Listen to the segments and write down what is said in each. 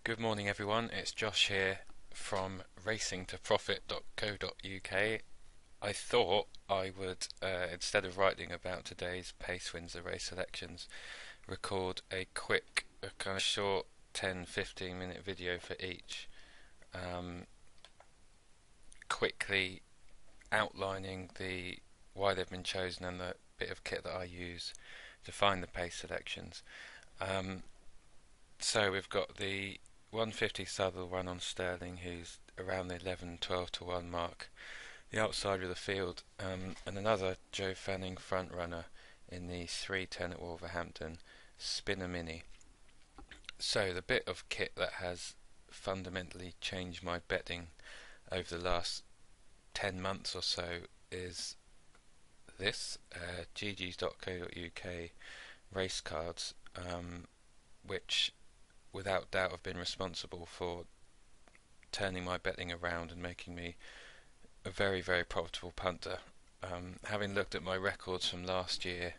Good morning, everyone. It's Josh here from racingtoprofit.co.uk. I thought I would, instead of writing about today's Pace Windsor race selections, record a quick, a kind of short 10-15 minute video for each, um, quickly outlining why they've been chosen and the bit of kit that I use to find the pace selections. So we've got the 150 Southwell run on Sterling, who's around the 11-12 to 1 mark, the outsider of the field, and another Joe Fanning front runner in the 3:10 at Wolverhampton, Spinner Mini. So the bit of kit that has fundamentally changed my betting over the last 10 months or so is this gg's.co.uk race cards, which without doubt have been responsible for turning my betting around and making me a very, very profitable punter. Having looked at my records from last year,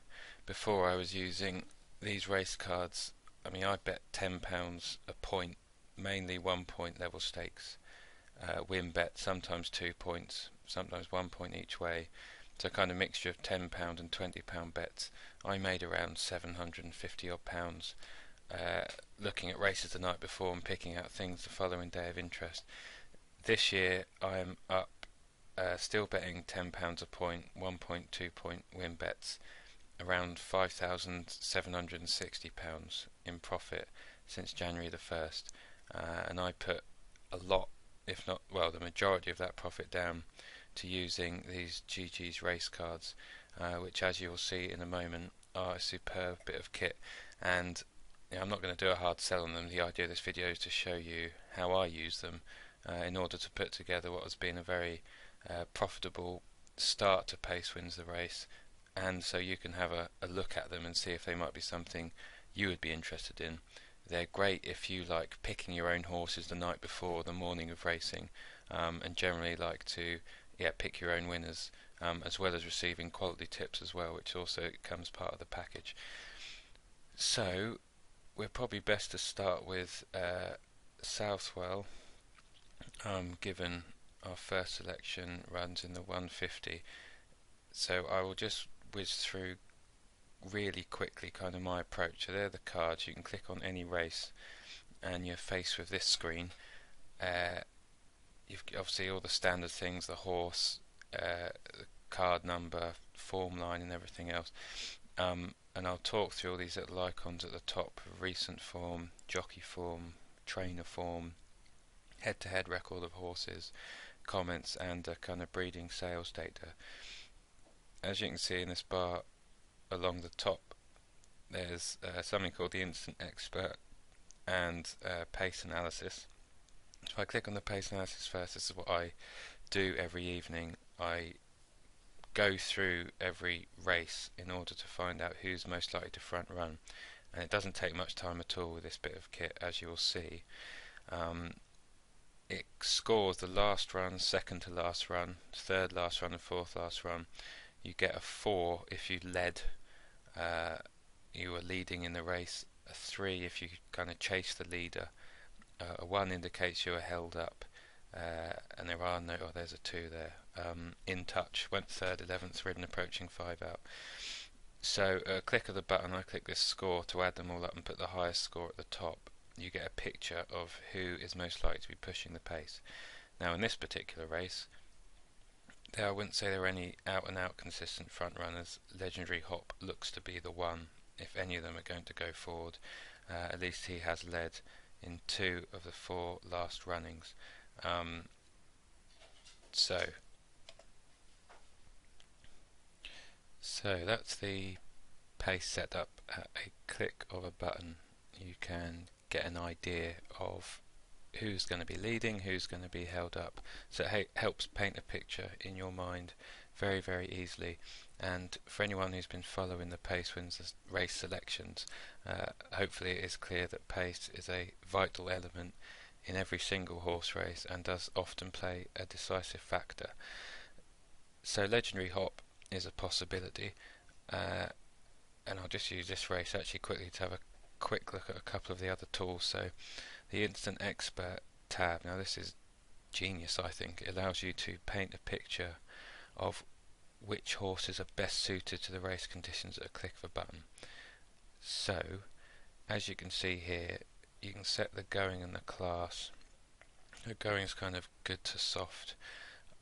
before I was using these race cards, I mean, I bet £10 a point, mainly 1 point level stakes, win bet, sometimes 2 points, sometimes 1 point each way. So kind of mixture of £10 and £20 bets. I made around 750 odd pounds looking at races the night before and picking out things the following day of interest. This year I am up, still betting £10 a point, 1 point, 2 point win bets, around £5,760 in profit since January the 1st, and I put a lot, if not, well, the majority of that profit down to using these GG's race cards, which, as you will see in a moment, are a superb bit of kit. And I'm not going to do a hard sell on them. The idea of this video is to show you how I use them in order to put together what has been a very profitable start to Pace Wins the Race, and so you can have a look at them and see if they might be something you would be interested in. They're great if you like picking your own horses the night before, the morning of racing, and generally like to pick your own winners, as well as receiving quality tips as well, which also comes part of the package. So we're probably best to start with Southwell, given our first selection runs in the 150. So I will just whiz through really quickly kind of my approach. So they're the cards. You can click on any race and you're faced with this screen. You've obviously all the standard things, the horse, the card number, form line and everything else. And I'll talk through all these little icons at the top: recent form, jockey form, trainer form, head-to-head record of horses, comments, and kind of breeding sales data. As you can see in this bar along the top, there's something called the Instant Expert and pace analysis. So if I click on the pace analysis first, this is what I do every evening. I go through every race in order to find out who's most likely to front run, and it doesn't take much time at all with this bit of kit, as you will see. It scores the last run, second to last run, third last run and fourth last run. You get a 4 if you led, you were leading in the race, a 3 if you kind of chase the leader, a 1 indicates you were held up, and there are no, oh, there's a 2 there. In touch, went third, 11th ridden, approaching 5 out. So click of the button, I click this score to add them all up and put the highest score at the top. You get a picture of who is most likely to be pushing the pace. Now in this particular race, I wouldn't say there are any out and out consistent front runners. Legendary Hop looks to be the one, if any of them are going to go forward. At least he has led in 2 of the 4 last runnings. So that's the pace setup. At a click of a button you can get an idea of who's going to be leading, who's going to be held up. So it helps paint a picture in your mind very, very easily. And for anyone who's been following the Pace Wins the Race selections, hopefully it is clear that pace is a vital element in every single horse race and does often play a decisive factor. So Legendary Hop is a possibility, and I'll just use this race actually quickly to have a quick look at a couple of the other tools. So the Instant Expert tab. Now this is genius, I think. It allows you to paint a picture of which horses are best suited to the race conditions at a click of a button. So, as you can see here, you can set the going and the class. The going is kind of good to soft.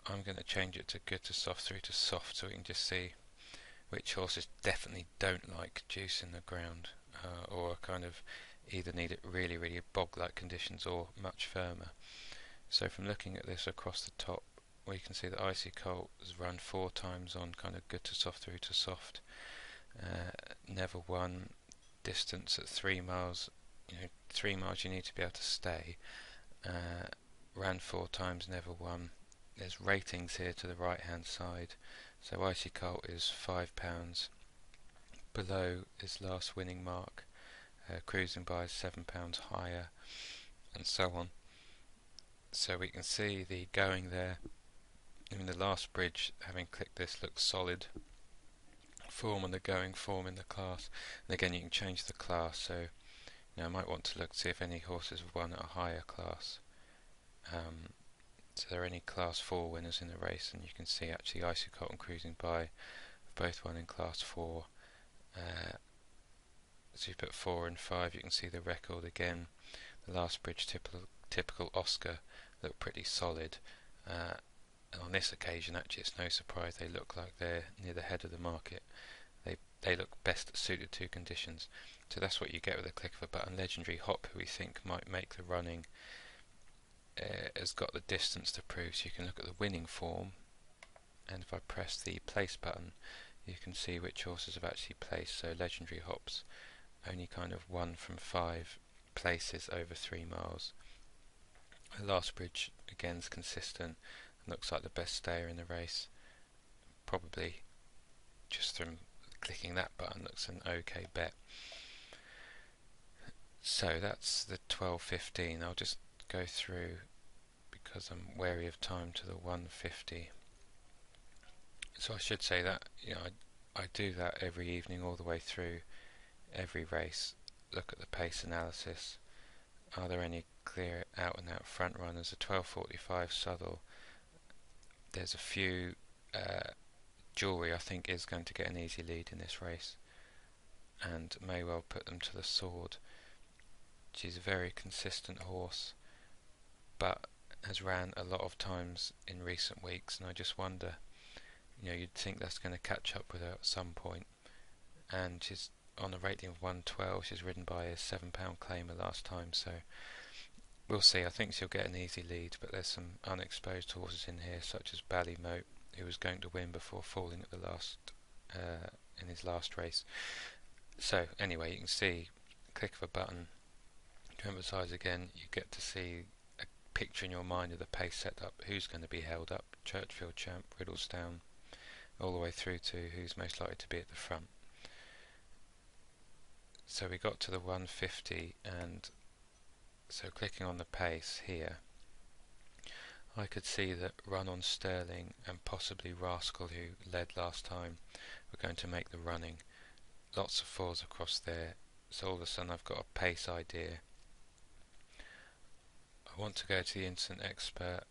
I'm going to change it to good to soft through to soft, so we can just see which horses definitely don't like juice in the ground, or kind of either need it really, really bog-like conditions or much firmer. So from looking at this across the top, we can see that Icy Colt has run 4 times on kind of good to soft through to soft. Never won distance at 3 miles. 3 miles you need to be able to stay. Ran 4 times, never won. There's ratings here to the right hand side. So Icy Colt is £5 below his last winning mark. Cruising by is £7 higher, and so on. So we can see the going there. I mean, the last bridge, having clicked this, looks solid. Form on the going, form in the class. And again, you can change the class. So I might want to look see if any horses have won at a higher class. So there are any class 4 winners in the race, and you can see actually Icy Colt and Cruising By have both won in class 4. So you put 4 and 5, you can see the record again. The last bridge, typical Oscar, looked pretty solid. And on this occasion, actually, it's no surprise they look like they're near the head of the market. They look best suited to conditions. So that's what you get with a click of a button. Legendary Hop, who we think might make the running, has got the distance to prove. So you can look at the winning form, and if I press the place button, you can see which horses have actually placed. So Legendary Hop's only kind of 1 from 5 places over 3 miles. The last bridge again is consistent and looks like the best stayer in the race. Probably just from clicking that button looks an okay bet. So that's the 12:15. I'll just go through because I'm wary of time to the 1:50. So I should say that I do that every evening all the way through every race. Look at the pace analysis. Are there any clear out and out front runners? A 12:45 Southall. There's a few. Jewelry I think is going to get an easy lead in this race, and may well put them to the sword. She's a very consistent horse, but has ran a lot of times in recent weeks, and I just wonder, you'd think that's going to catch up with her at some point. And she's on a rating of 112. She's ridden by a £7 claimer last time, so we'll see. I think she'll get an easy lead, but there's some unexposed horses in here, such as Ballymote, who was going to win before falling at the last in his last race. So anyway, you can see, click of a button. To emphasise again, you get to see a picture in your mind of the pace set up, who's going to be held up, Churchfield Champ, Riddlestown, all the way through to who's most likely to be at the front. So we got to the 150, and so clicking on the pace here, I could see that Run on Sterling and possibly Rascal, who led last time, were going to make the running. Lots of 4s across there, so all of a sudden I've got a pace idea. I want to go to the Instant Expert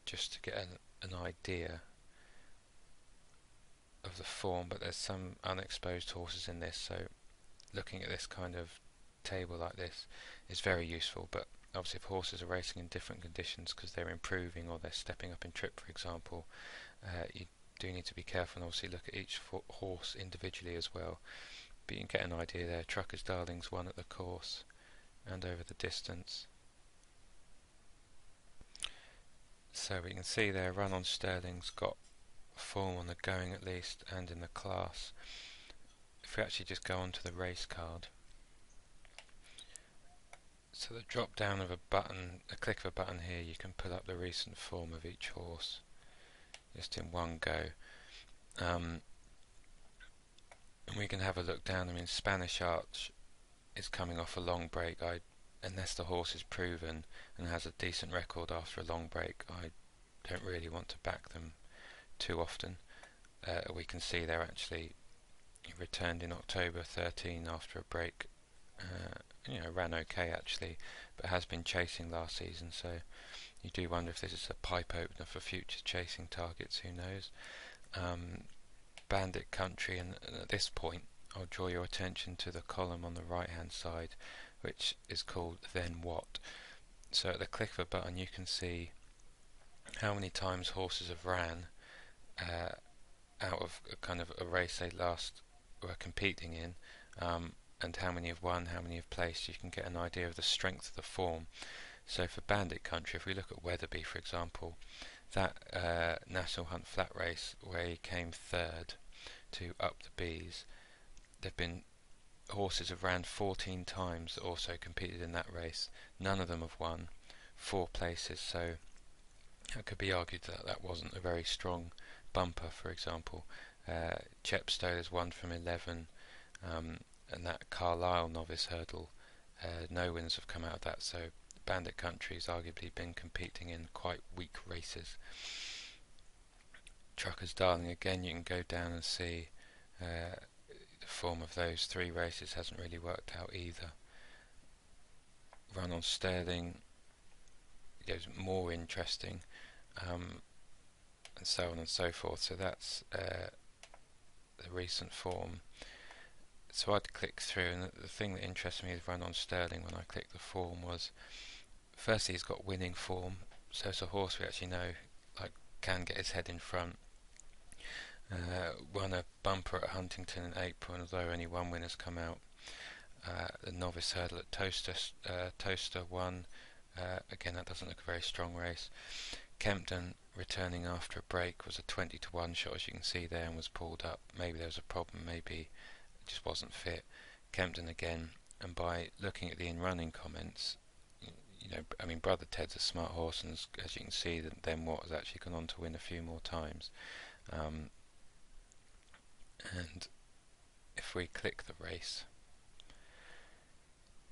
just to get an idea of the form, but there's some unexposed horses in this, so looking at this kind of table like this is very useful. But obviously if horses are racing in different conditions because they're improving or they're stepping up in trip, for example, you do need to be careful and obviously look at each horse individually as well. But you can get an idea there. Trucker's Darling's won at the course and over the distance. So we can see there Run on Sterling's got form on the going at least and in the class. If we actually just go on to the race card, so the drop down of a button, a click of a button here, you can pull up the recent form of each horse just in one go. And we can have a look down. I mean, Spanish Arch is coming off a long break. Unless the horse is proven and has a decent record after a long break, I don't really want to back them too often. We can see they're actually returned in October 13 after a break, ran okay actually, but has been chasing last season, so you do wonder if this is a pipe opener for future chasing targets, who knows. Um, Bandit Country, and at this point I'll draw your attention to the column on the right hand side, which is called Then What. So at the click of a button you can see how many times horses have ran uh, out of a kind of a race they last were competing in, and how many have won, how many have placed. You can get an idea of the strength of the form. So for Bandit Country, if we look at Weatherby for example, that National Hunt Flat race where he came third to Up the Bees, there've been horses have ran 14 times that also competed in that race. None of them have won, 4 places, so it could be argued that that wasn't a very strong bumper, for example. Chepstow has won from 11, and that Carlisle novice hurdle, no wins have come out of that, so Bandit Country has arguably been competing in quite weak races. Trucker's Darling, again you can go down and see the form of those 3 races hasn't really worked out either. Run on Sterling goes more interesting, and so on and so forth. So that's the recent form. So I'd click through, and the thing that interested me with Run on Sterling when I clicked the form was, firstly he's got winning form, so it's a horse we actually know can get his head in front. Won a bumper at Huntington in April, and although only 1 win has come out. The novice hurdle at Toaster won. Again, that doesn't look a very strong race. Kempton, returning after a break, was a 20-1 shot, as you can see there, and was pulled up. Maybe there was a problem, maybe it just wasn't fit. Kempton again, and by looking at the in-running comments, Brother Ted's a smart horse, and as you can see, Then What has actually gone on to win a few more times. And if we click the race,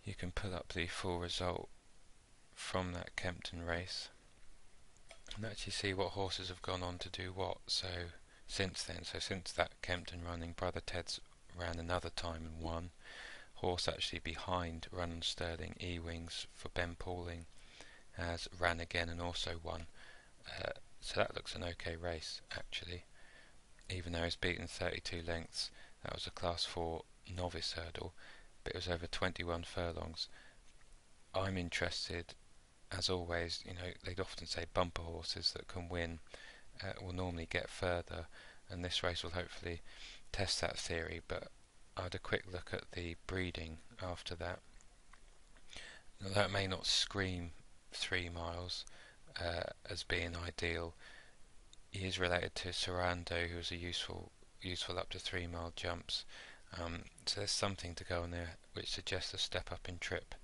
you can pull up the full result from that Kempton race and actually see what horses have gone on to do what. So since then, since that Kempton running, Brother Ted's ran another time and won. Horse actually behind Run on Sterling, E-Wings for Ben Pauling, has ran again and also won. So that looks an okay race actually, even though he's beaten 32 lengths. That was a class 4 novice hurdle, but it was over 21 furlongs. I'm interested, as always, they'd often say bumper horses that can win will normally get further, and this race will hopefully test that theory. But I had a quick look at the breeding after that. Now, that may not scream 3 miles as being ideal. He is related to Sarando, who is a useful up to 3 mile jumps. So there's something to go on there which suggests a step up in trip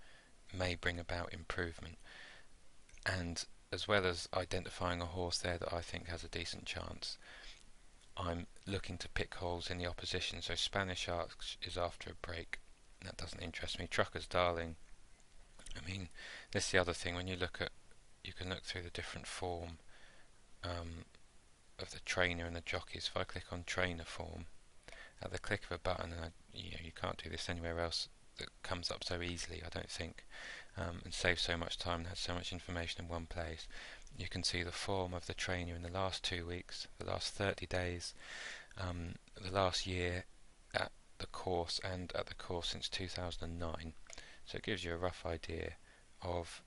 may bring about improvement. And as well as identifying a horse there that I think has a decent chance, I'm looking to pick holes in the opposition. So Spanish Arch is after a break. That doesn't interest me. Trucker's Darling. This is the other thing. When you can look through the different form of the trainer and the jockeys. If I click on trainer form, at the click of a button, and you can't do this anywhere else that comes up so easily, I don't think, and saves so much time and has so much information in one place. You can see the form of the trainer in the last 2 weeks, the last 30 days, the last year at the course, and at the course since 2009. So it gives you a rough idea of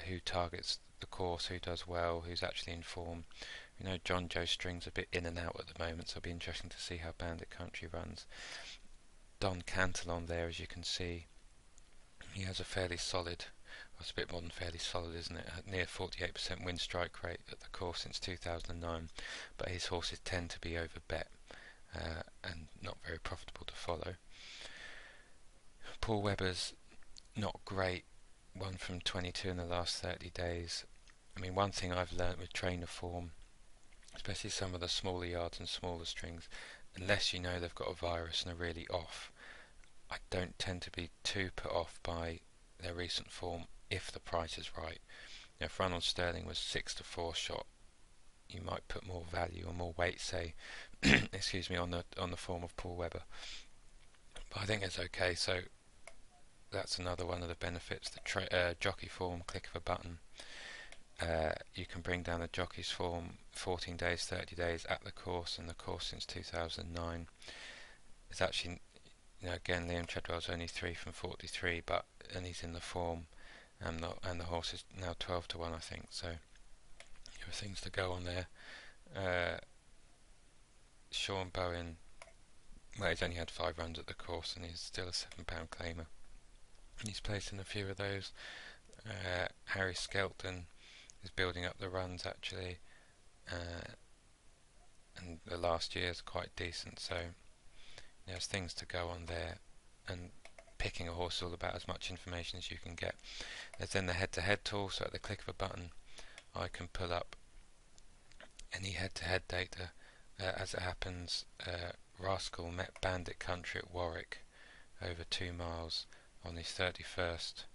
who targets the course, who does well, who's actually in form. John Joe String's a bit in and out at the moment, so it'll be interesting to see how Bandit Country runs. Don Cantillon there, as you can see, he has a fairly solid, well, it's a bit more than fairly solid, isn't it? Near 48% win strike rate at the course since 2009, but his horses tend to be over bet and not very profitable to follow. Paul Webber's not great, 1 from 22 in the last 30 days. One thing I've learnt with trainer form, especially some of the smaller yards and smaller strings, unless they've got a virus and are really off, I don't tend to be too put off by their recent form if the price is right. If Run on Sterling was 6-4 shot, you might put more value or more weight, say, excuse me, on the form of Paul Webber. But I think it's okay. So that's another one of the benefits. The jockey form, click of a button. You can bring down the jockey's form 14 days, 30 days at the course, and the course since 2009. It's actually, again, Liam Treadwell's only 3 from 43, and he's in the form, and the horse is now 12 to 1, I think. So there are things to go on there. Sean Bowen, well, he's only had 5 runs at the course, and he's still a £7 claimer. And he's placed in a few of those. Harry Skelton is building up the runs actually, and the last year is quite decent. So there's things to go on there, and picking a horse is all about as much information as you can get. There's then the head-to-head tool, so at the click of a button I can pull up any head-to-head data. As it happens, Rascal met Bandit Country at Warwick over 2 miles on the 31st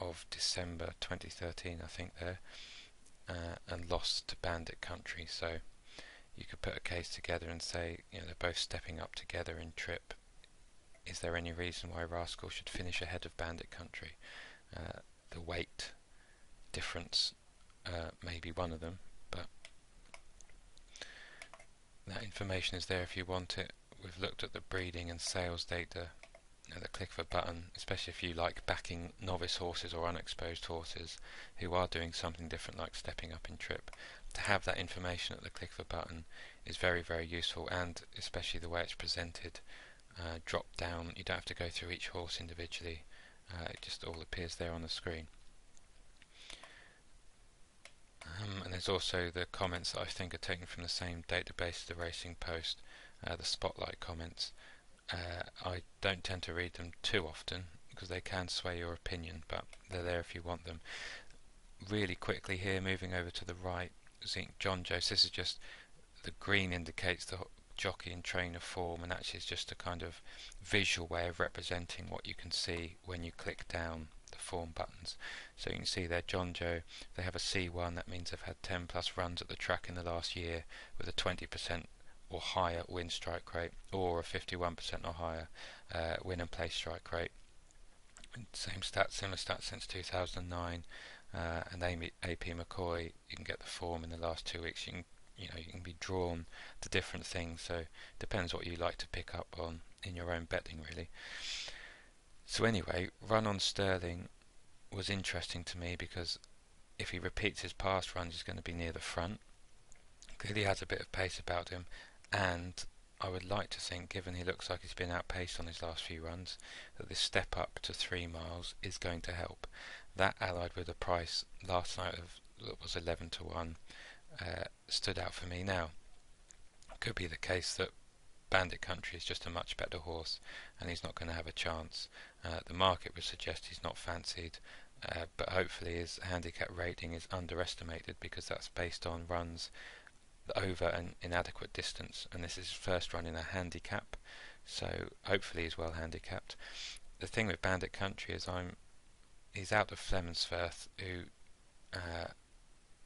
of December 2013, I think there, and lost to Bandit Country. So you could put a case together and say, they're both stepping up together in trip. Is there any reason why Rascal should finish ahead of Bandit Country? The weight difference may be one of them, but that information is there if you want it. We've looked at the breeding and sales data at the click of a button, especially if you like backing novice horses or unexposed horses who are doing something different, like stepping up in trip. To have that information at the click of a button is very, very useful, and especially the way it's presented, drop down, you don't have to go through each horse individually, it just all appears there on the screen. And there's also the comments that I think are taken from the same database as the Racing Post, the spotlight comments. I don't tend to read them too often because they can sway your opinion, but they're there if you want them. Really quickly here, moving over to the right, seeing John Joes. This is just, the green indicates the jockey and trainer form, and actually it's just a kind of visual way of representing what you can see when you click down the form buttons. So you can see there, John Joe, they have a C1, that means they've had 10 plus runs at the track in the last year with a 20% or higher win strike rate, or a 51% or higher win and place strike rate. Same stats, similar stats since 2009. And AP McCoy, you can get the form in the last 2 weeks. You can be drawn to different things, so it depends what you like to pick up on in your own betting, really. So anyway, Run on Sterling was interesting to me because if he repeats his past runs, he's going to be near the front. Clearly has a bit of pace about him, and I would like to think, given he looks like he's been outpaced on his last few runs, that this step up to 3 miles is going to help. That, allied with the price last night that was 11 to 1, stood out for me. Now, it could be the case that Bandit Country is just a much better horse and he's not going to have a chance. The market would suggest he's not fancied, but hopefully his handicap rating is underestimated because that's based on runs over an inadequate distance, and this is his first run in a handicap, so hopefully he's well handicapped. The thing with Bandit Country is he's out of Flemensfirth, who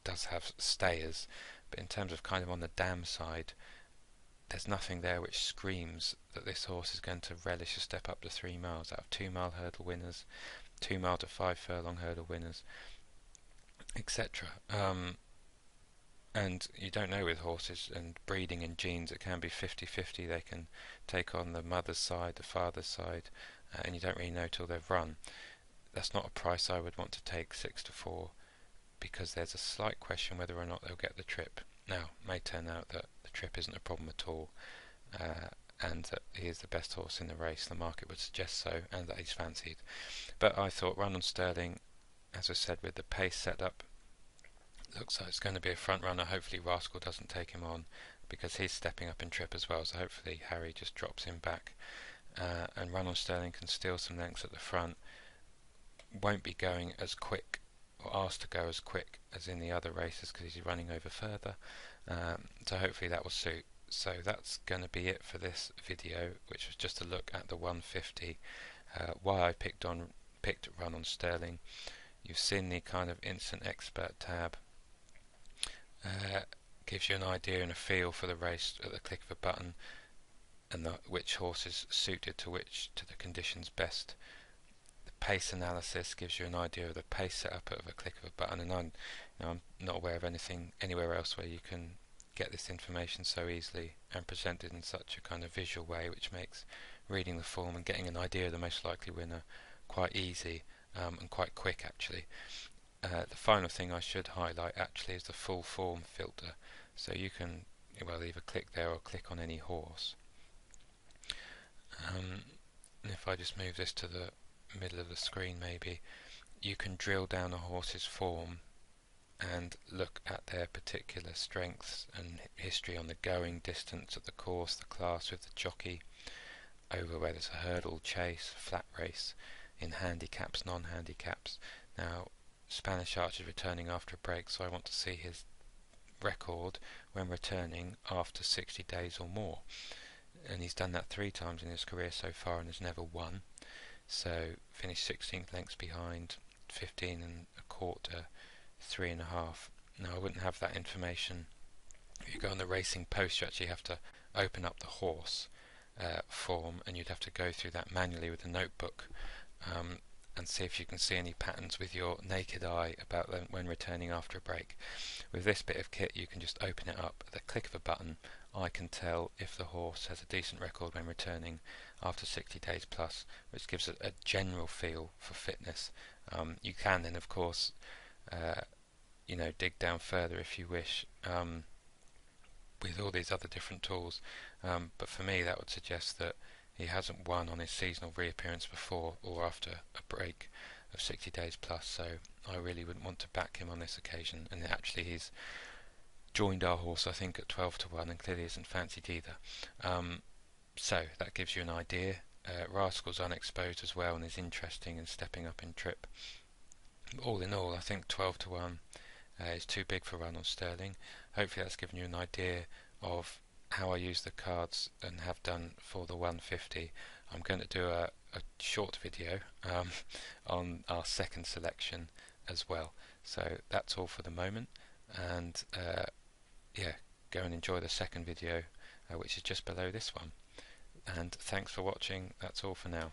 does have stayers, but in terms of kind of on the dam side, there's nothing there which screams that this horse is going to relish a step up to 3 miles out of 2 mile hurdle winners, 2 mile to 5 furlong hurdle winners, etc. And you don't know with horses and breeding and genes, it can be 50-50. They can take on the mother's side, the father's side, and you don't really know till they've run. That's not a price I would want to take, 6 to 4, because there's a slight question whether or not they'll get the trip. Now, it may turn out that the trip isn't a problem at all, and that he is the best horse in the race. The market would suggest so, and that he's fancied. But I thought Run on Sterling, as I said, with the pace set up, looks like it's going to be a front runner. Hopefully Rascal doesn't take him on because he's stepping up in trip as well, so hopefully Harry just drops him back, and Run on Sterling can steal some lengths at the front. Won't be going as quick or asked to go as quick as in the other races because he's running over further, so hopefully that will suit. So that's going to be it for this video, which was just a look at the 150, why I picked Run on Sterling. You've seen the kind of instant expert tab. Gives you an idea and a feel for the race at the click of a button. and which horse is suited to the conditions best. The pace analysis gives you an idea of the pace setup of a click of a button, and I'm not aware of anything anywhere else where you can get this information so easily and presented in such a kind of visual way, which makes reading the form and getting an idea of the most likely winner quite easy, and quite quick actually. The final thing I should highlight actually is the full form filter, so you can either click there or click on any horse. And if I just move this to the middle of the screen, maybe you can drill down a horse's form and look at their particular strengths and history on the going, distance at the course, the class with the jockey, over whether it's a hurdle, chase, flat race, in handicaps, non-handicaps. Now, Spanish Archer's returning after a break, so I want to see his record when returning after 60 days or more. And he's done that 3 times in his career so far and has never won. So finished 16th lengths behind, 15 and a quarter, 3.5. Now I wouldn't have that information. If you go on the Racing Post, you actually have to open up the horse form, and you'd have to go through that manually with a notebook, and see if you can see any patterns with your naked eye about them when returning after a break. With this bit of kit, you can just open it up. At the click of a button, I can tell if the horse has a decent record when returning after 60 days plus, which gives a general feel for fitness. You can then, of course, dig down further if you wish, with all these other different tools. But for me, that would suggest that he hasn't won on his seasonal reappearance before or after a break of 60 days plus, so I really wouldn't want to back him on this occasion. And actually he's joined our horse, I think, at 12 to 1 and clearly isn't fancied either. So that gives you an idea. Rascal's unexposed as well and is interesting and stepping up in trip. All in all, I think 12 to 1 is too big for run on Sterling. Hopefully that's given you an idea of how I use the cards and have done for the 150. I'm going to do a short video on our second selection as well. So that's all for the moment, and go and enjoy the second video, which is just below this one. And thanks for watching. That's all for now.